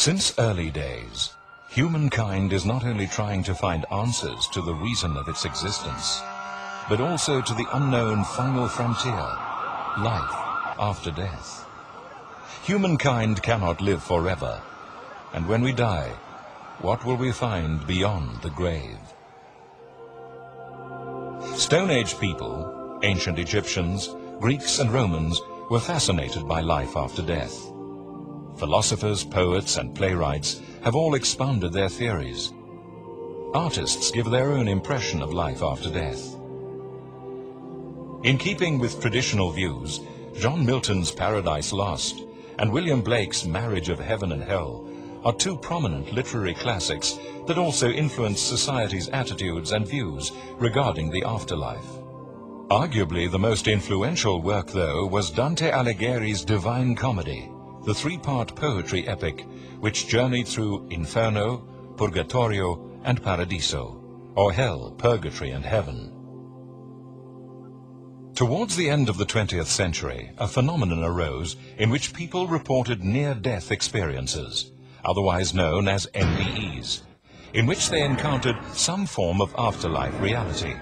Since early days, humankind is not only trying to find answers to the reason of its existence, but also to the unknown final frontier, life after death. Humankind cannot live forever, and when we die, what will we find beyond the grave? Stone Age people, ancient Egyptians, Greeks and Romans were fascinated by life after death. Philosophers, poets and playwrights have all expounded their theories. Artists give their own impression of life after death. In keeping with traditional views, John Milton's Paradise Lost and William Blake's Marriage of Heaven and Hell are two prominent literary classics that also influence society's attitudes and views regarding the afterlife. Arguably the most influential work, though, was Dante Alighieri's Divine Comedy, the three-part poetry epic which journeyed through Inferno, Purgatorio and Paradiso, or Hell, Purgatory and Heaven. Towards the end of the 20th century, a phenomenon arose in which people reported near-death experiences, otherwise known as NDEs, in which they encountered some form of afterlife reality.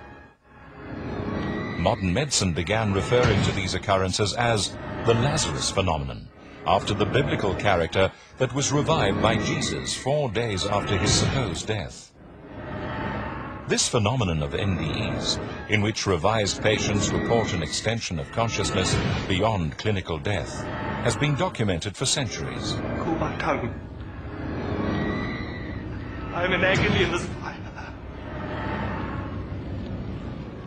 Modern medicine began referring to these occurrences as the Lazarus phenomenon, after the biblical character that was revived by Jesus 4 days after his supposed death. This phenomenon of NDEs, in which revised patients report an extension of consciousness beyond clinical death, has been documented for centuries. Cool my tongue. I am in agony in this fire.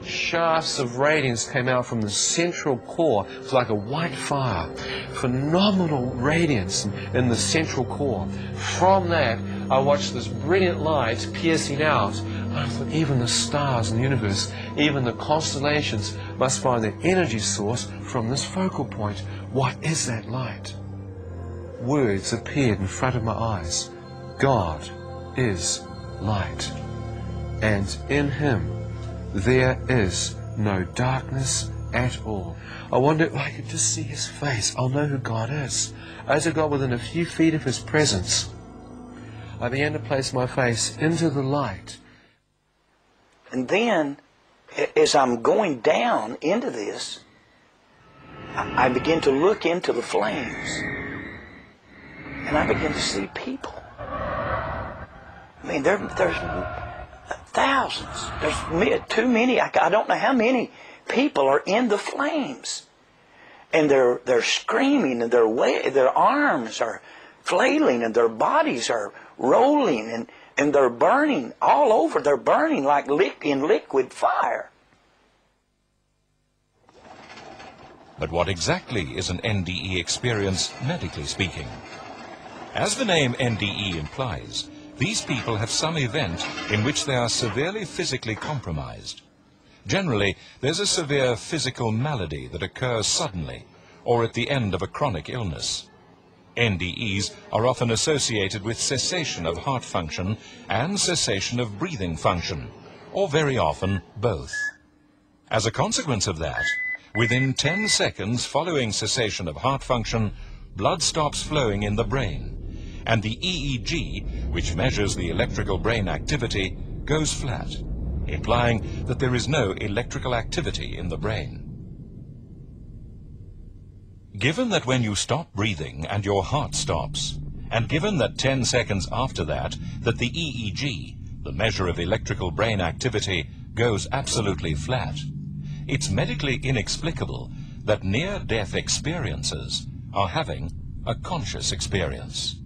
Shafts of radiance came out from the central core. It was like a white fire. Phenomenal radiance in the central core. From that, I watched this brilliant light piercing out. I thought even the stars in the universe, even the constellations, must find their energy source from this focal point. What is that light? Words appeared in front of my eyes. God is light, and in him there is no darkness at all. I wonder if I could just see his face. I'll know who God is. As I got within a few feet of his presence, I began to place my face into the light. And then, as I'm going down into this, I begin to look into the flames. And I begin to see people. I mean, there's thousands. There's too many. I don't know how many people are in the flames. And they're screaming, and their arms are flailing, and their bodies are rolling, and they're burning all over. They're burning like in liquid fire. But what exactly is an NDE experience, medically speaking? As the name NDE implies, these people have some event in which they are severely physically compromised. Generally, there's a severe physical malady that occurs suddenly or at the end of a chronic illness. NDEs are often associated with cessation of heart function and cessation of breathing function, or very often both. As a consequence of that, within 10 seconds following cessation of heart function, blood stops flowing in the brain, and the EEG, which measures the electrical brain activity, goes flat, implying that there is no electrical activity in the brain. Given that when you stop breathing and your heart stops, and given that 10 seconds after that the EEG, the measure of electrical brain activity, goes absolutely flat, it's medically inexplicable that near-death experiencers are having a conscious experience.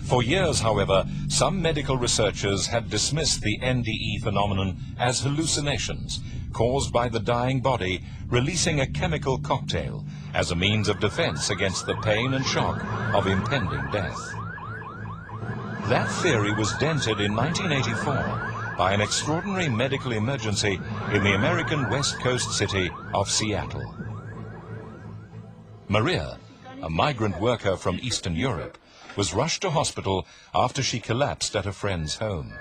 For years, however, some medical researchers had dismissed the NDE phenomenon as hallucinations caused by the dying body releasing a chemical cocktail as a means of defense against the pain and shock of impending death. That theory was dented in 1984 by an extraordinary medical emergency in the American West Coast city of Seattle. Maria, a migrant worker from Eastern Europe, was rushed to hospital after she collapsed at a friend's home.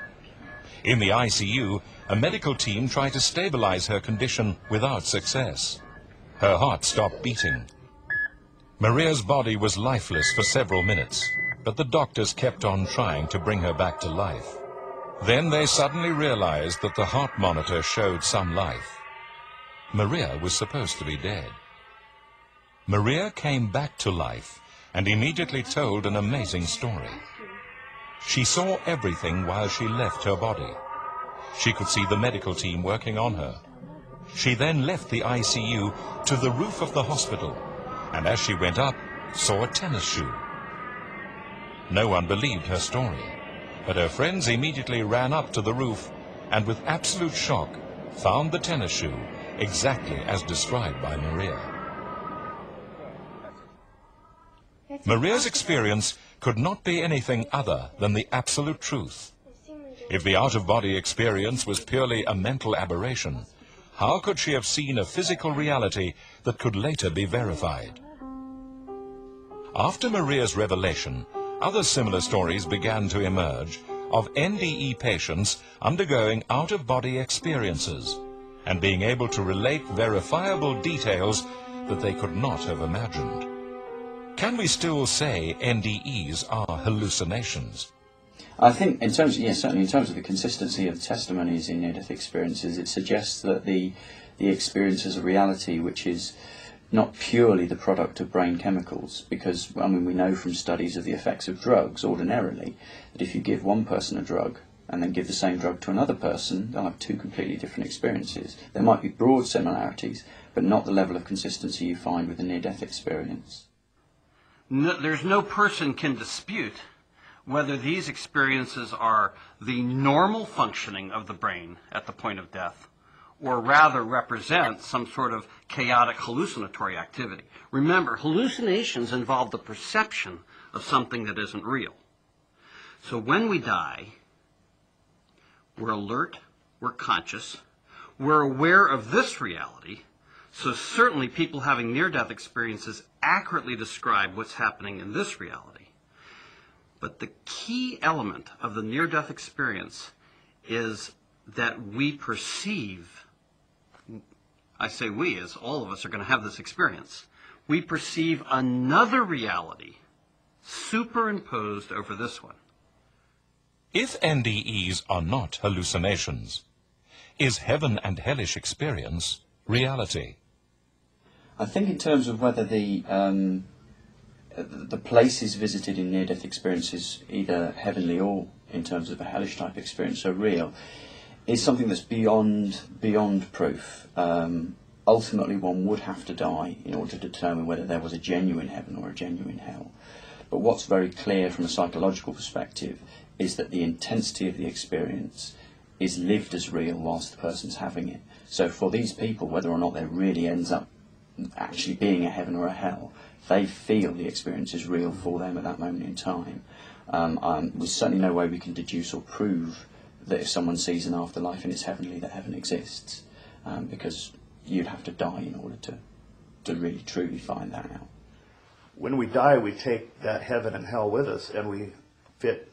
In the ICU, a medical team tried to stabilize her condition without success. Her heart stopped beating. Maria's body was lifeless for several minutes, but the doctors kept on trying to bring her back to life. Then they suddenly realized that the heart monitor showed some life. Maria was supposed to be dead. Maria came back to life and immediately told an amazing story. She saw everything while she left her body. She could see the medical team working on her. She then left the ICU to the roof of the hospital, and as she went up, saw a tennis shoe. No one believed her story, but her friends immediately ran up to the roof and with absolute shock found the tennis shoe exactly as described by Maria. Maria's experience could not be anything other than the absolute truth. If the out-of-body experience was purely a mental aberration, how could she have seen a physical reality that could later be verified? After Maria's revelation, other similar stories began to emerge of NDE patients undergoing out-of-body experiences and being able to relate verifiable details that they could not have imagined. Can we still say NDEs are hallucinations? I think in terms, yes, certainly in terms of the consistency of testimonies in near-death experiences, it suggests that the experience is a reality which is not purely the product of brain chemicals, because, I mean, we know from studies of the effects of drugs ordinarily that if you give one person a drug and then give the same drug to another person, they'll have two completely different experiences. There might be broad similarities, but not the level of consistency you find with a near-death experience. There's no person can dispute whether these experiences are the normal functioning of the brain at the point of death, or rather represent some sort of chaotic hallucinatory activity. Remember, hallucinations involve the perception of something that isn't real. So when we die, we're alert, we're conscious, we're aware of this reality, so certainly people having near-death experiences accurately describe what's happening in this reality. But the key element of the near-death experience is that we perceive, I say we, as all of us are going to have this experience, we perceive another reality superimposed over this one. If NDEs are not hallucinations, is heaven and hellish experience reality? I think in terms of whether the places visited in near-death experiences, either heavenly or in terms of a hellish type experience, are real, is something that's beyond proof. Ultimately, one would have to die in order to determine whether there was a genuine heaven or a genuine hell. But what's very clear from a psychological perspective is that the intensity of the experience is lived as real whilst the person's having it. So for these people, whether or not there really ends up actually being a heaven or a hell, they feel the experience is real for them at that moment in time. There's certainly no way we can deduce or prove that if someone sees an afterlife and it's heavenly, that heaven exists, because you'd have to die in order to really truly find that out. When we die, we take that heaven and hell with us, and we fit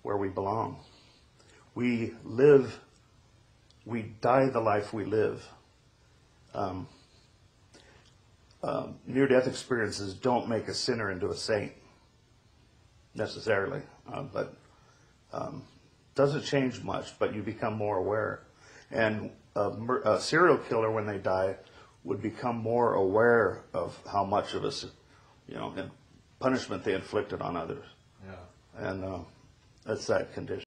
where we belong. We die the life we live. Near-death experiences don't make a sinner into a saint, necessarily, but doesn't change much, but you become more aware. And a serial killer, when they die, would become more aware of how much of us, punishment they inflicted on others. Yeah. And that's that condition.